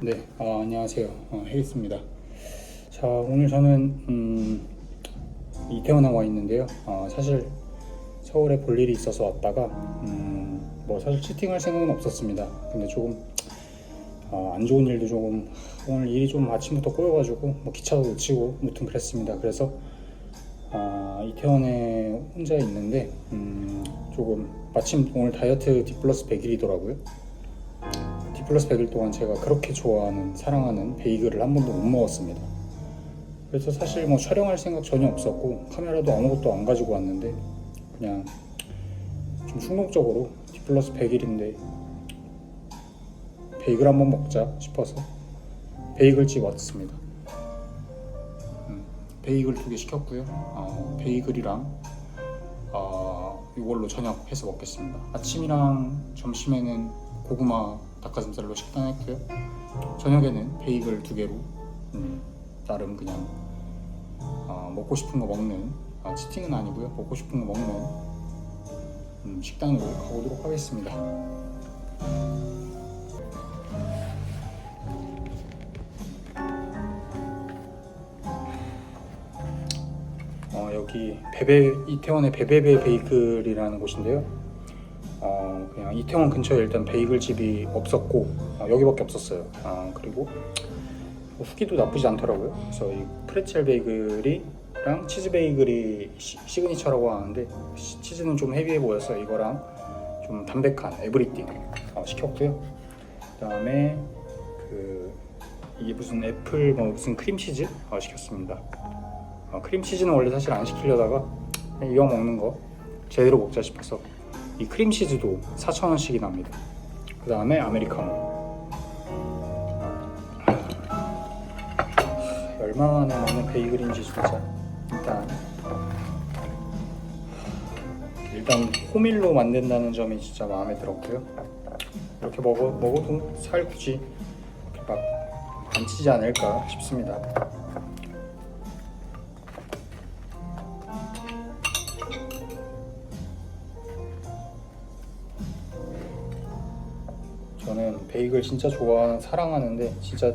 네, 안녕하세요. 헤이스입니다. 자, 오늘 저는 이태원에 와 있는데요. 사실 서울에 볼 일이 있어서 왔다가 뭐 사실 치팅할 생각은 없었습니다. 근데 조금 안 좋은 일도 조금 오늘 일이 좀 아침부터 꼬여가지고 뭐 기차도 놓치고 무튼 그랬습니다. 그래서 이태원에 혼자 있는데 조금 마침 오늘 다이어트 디플러스 100일이더라고요. 디플러스 100일 동안 제가 그렇게 좋아하는 사랑하는 베이글을 한 번도 못 먹었습니다. 그래서 사실 뭐 촬영할 생각 전혀 없었고 카메라도 아무것도 안 가지고 왔는데 그냥 좀 충동적으로 디플러스 100일인데 베이글 한번 먹자 싶어서 베이글집 왔습니다. 베이글 2개 시켰고요. 베이글이랑 이걸로 저녁 해서 먹겠습니다. 아침이랑 점심에는 고구마 닭가슴살로 식단했고요. 저녁에는 베이글 2개로 나름 그냥 먹고 싶은 거 먹는 치팅은 아니고요. 먹고 싶은 거 먹는 식단으로 가보도록 하겠습니다. 여기 이태원의 베베베 베이글이라는 곳인데요. 그냥 이태원 근처에 일단 베이글 집이 없었고 여기밖에 없었어요. 그리고 후기도 나쁘지 않더라고요. 그래서 이 프레첼 베이글이랑 치즈 베이글이 시그니처라고 하는데 치즈는 좀 헤비해 보여서 이거랑 좀 담백한 에브리띵 시켰고요. 그다음에 이게 무슨 애플 무슨 크림치즈 시켰습니다. 크림치즈는 원래 사실 안 시키려다가 이거 먹는 거 제대로 먹자 싶어서 이 크림치즈도 4,000원씩이 납니다. 그 다음에 아메리카노. 얼마 만에 먹는 베이글인지 진짜. 일단 호밀로 만든다는 점이 진짜 마음에 들었고요. 이렇게 먹어도 살 굳이 막 안 찌지 않을까 싶습니다. 저는 베이글 진짜 사랑하는데 진짜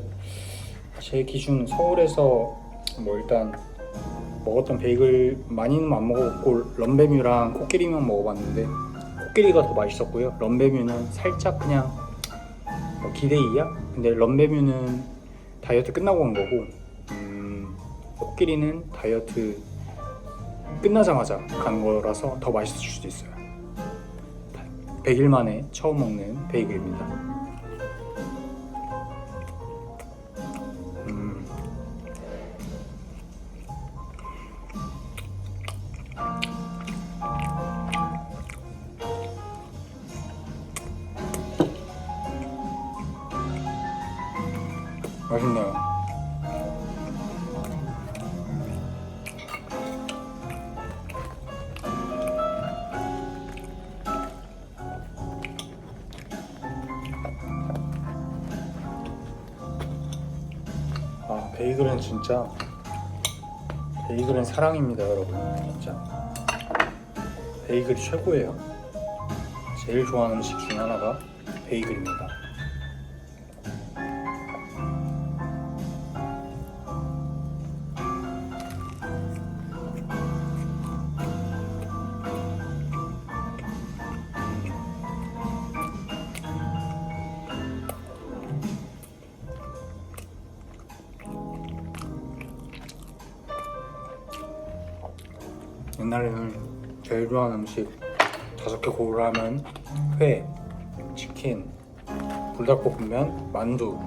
제 기준 서울에서 뭐 일단 먹었던 베이글 많이는 안 먹어봤고 럼베뮤랑 코끼리만 먹어봤는데 코끼리가 더 맛있었고요. 럼베뮤는 살짝 그냥 뭐 기대 이야? 근데 럼베뮤는 다이어트 끝나고 간 거고 코끼리는 다이어트 끝나자마자 간 거라서 더 맛있을 수도 있어요. 100일 만에 처음 먹는 베이글입니다. 맛있네요. 베이글은 사랑입니다, 여러분. 진짜 베이글이 최고예요. 제일 좋아하는 음식 중 하나가 베이글입니다. 옛날에는 제일 좋아하는 음식 5개 고르라면 회, 치킨, 불닭볶음면, 만두,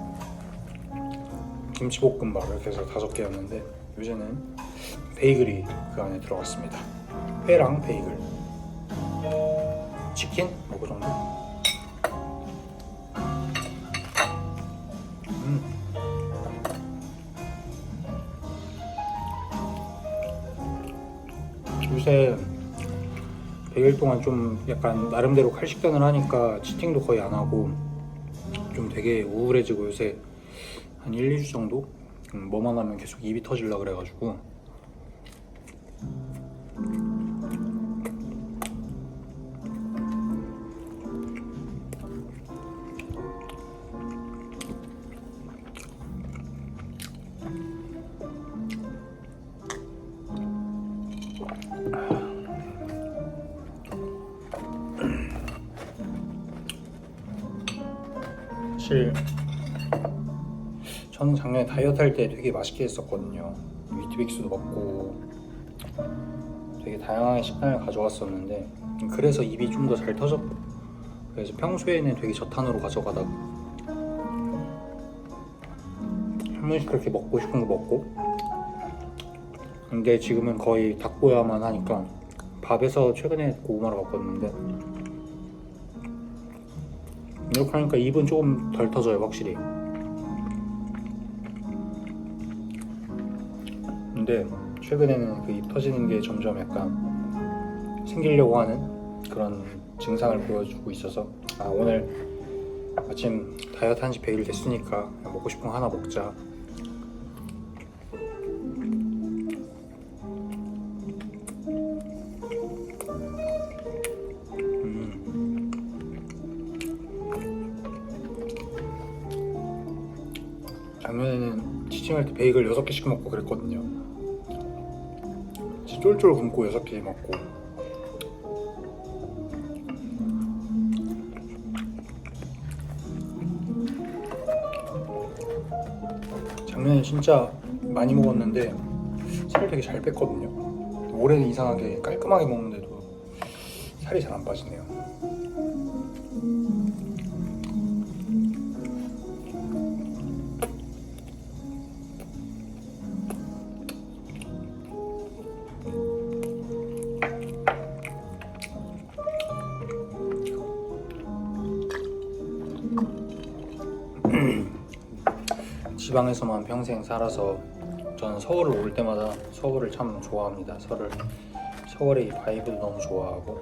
김치볶음밥 이렇게 해서 5개였는데 요새는 베이글이 그 안에 들어갔습니다. 회랑 베이글, 치킨 뭐 그 정도. 요새 100일 동안 좀 약간 나름대로 칼식단을 하니까 치팅도 거의 안 하고 좀 되게 우울해지고 요새 한 1, 2주 정도 뭐만 하면 계속 입이 터질라 그래가지고 사실 저는 작년에 다이어트 할 때 되게 맛있게 했었거든요. 위트빅스도 먹고 되게 다양하게 식단을 가져왔었는데, 그래서 입이 좀 더 잘 터졌고, 그래서 평소에는 되게 저탄으로 가져가다가 한 번씩 그렇게 먹고 싶은 거 먹고, 근데 지금은 거의 닭보야만 하니까, 밥에서 최근에 고구마를 바꿨는데 이렇게 하니까 입은 조금 덜 터져요, 확실히. 근데 최근에는 그 입 터지는 게 점점 약간 생기려고 하는 그런 증상을 보여주고 있어서, 오늘 마침 다이어트 한지 100일 됐으니까 먹고 싶은 거 하나 먹자. 작년에는 치팅할 때 베이글 6개씩 먹고 그랬거든요. 진짜 쫄쫄 굶고 6개 먹고. 작년에 진짜 많이 먹었는데 살을 되게 잘 뺐거든요. 올해는 이상하게 깔끔하게 먹는데도 살이 잘 안 빠지네요. 지방에서만 평생 살아서 저는 서울을 올 때마다 서울을 참 좋아합니다. 서울의 이 바이브도 너무 좋아하고.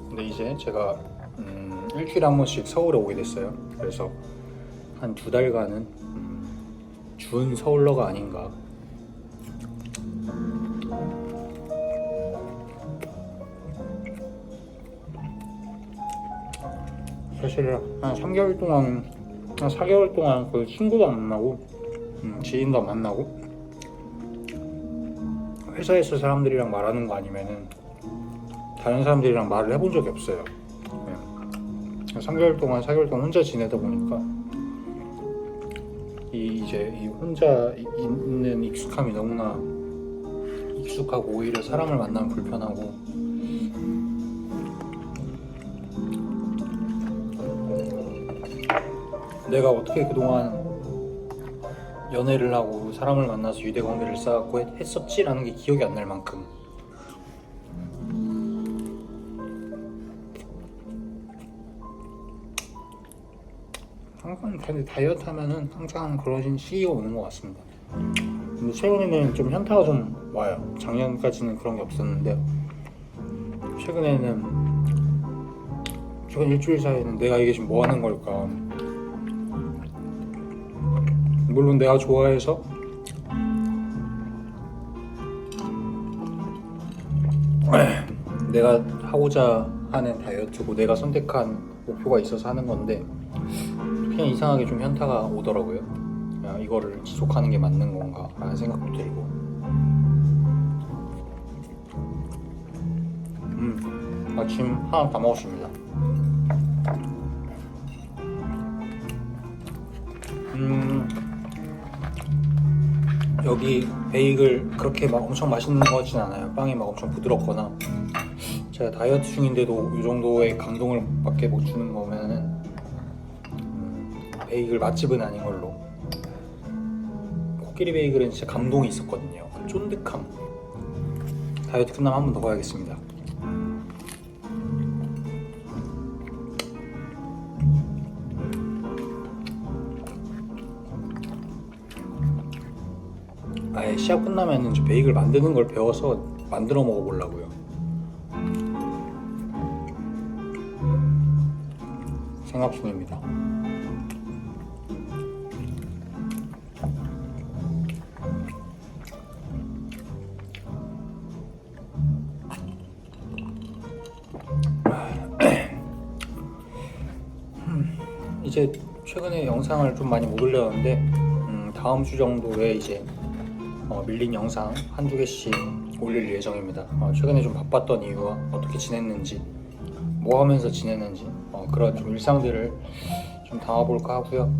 근데 이제 제가 일주일에 한 번씩 서울에 오게 됐어요. 그래서 한 2달간은 준 서울러가 아닌가. 사실 한 3개월 동안, 한 4개월 동안 거의 친구도 안 만나고 지인도 안 만나고, 회사에서 사람들이랑 말하는 거 아니면은 다른 사람들이랑 말을 해본 적이 없어요. 3개월 동안, 4개월 동안 혼자 지내다 보니까 이 혼자 있는 익숙함이 너무나 익숙하고, 오히려 사람을 만나면 불편하고, 내가 어떻게 그동안 연애를 하고 사람을 만나서 유대관계를 쌓았고 했었지라는 게 기억이 안 날 만큼 항상. 근데 다이어트 하면은 항상 그런 시기가 오는 것 같습니다. 근데 최근에는 좀 현타가 좀 와요. 작년까지는 그런 게 없었는데 최근 일주일 사이에는 내가 이게 지금 뭐 하는 걸까. 물론 내가 좋아해서 내가 하고자 하는 다이어트고 내가 선택한 목표가 있어서 하는 건데, 그냥 이상하게 좀 현타가 오더라고요. 야, 이거를 지속하는 게 맞는 건가 라는 생각도 들고. 아침 하나 다 먹었습니다. 여기 베이글 그렇게 막 엄청 맛있는 거 같진 않아요. 빵이 막 엄청 부드럽거나. 제가 다이어트 중인데도 이 정도의 감동을 밖에 못 주는 거면은 베이글 맛집은 아닌 걸로. 코끼리 베이글은 진짜 감동이 있었거든요. 그 쫀득함. 다이어트 끝나면 한 번 더 가야겠습니다. 아예 시합 끝나면 이제 베이글 만드는 걸 배워서 만들어 먹어보려고요. 생각 중입니다. 이제 최근에 영상을 좀 많이 못 올렸는데 다음 주 정도에 이제 밀린 영상 한두 개씩 올릴 예정입니다. 최근에 좀 바빴던 이유와 어떻게 지냈는지, 뭐 하면서 지냈는지 그런 좀 일상들을 좀 담아볼까 하고요.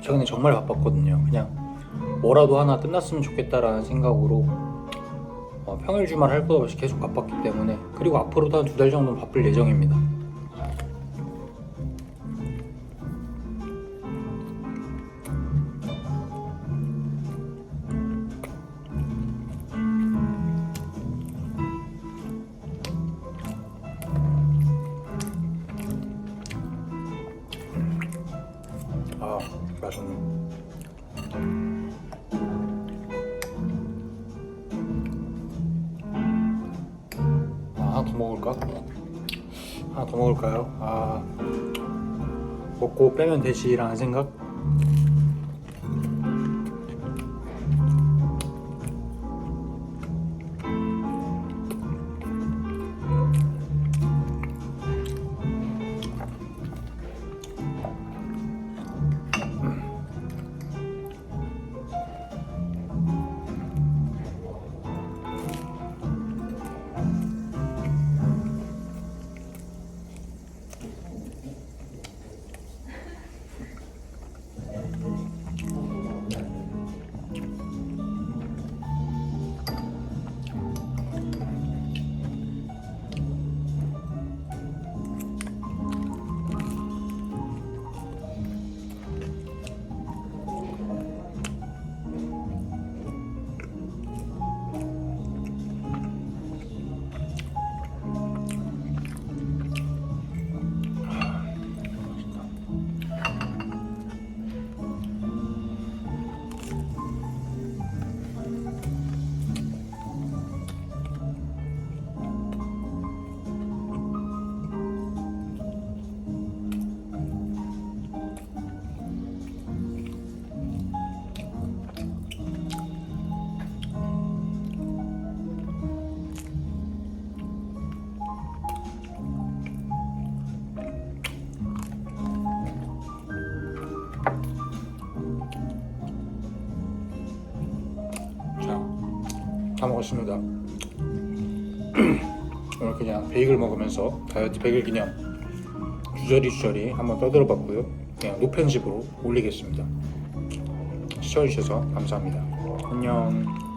최근에 정말 바빴거든요. 그냥 뭐라도 하나 끝났으면 좋겠다라는 생각으로 평일 주말 할 것 없이 계속 바빴기 때문에, 그리고 앞으로도 한 2달 정도는 바쁠 예정입니다. 맛있네. 하나 더 먹을까? 하나 더 먹을까요? 먹고 빼면 되지라는 생각? 다 먹었습니다. 오늘 그냥 베이글 먹으면서 다이어트 100일 기념 주저리 한번 떠들어봤고요. 그냥 노편집으로 올리겠습니다. 시청해주셔서 감사합니다. 안녕.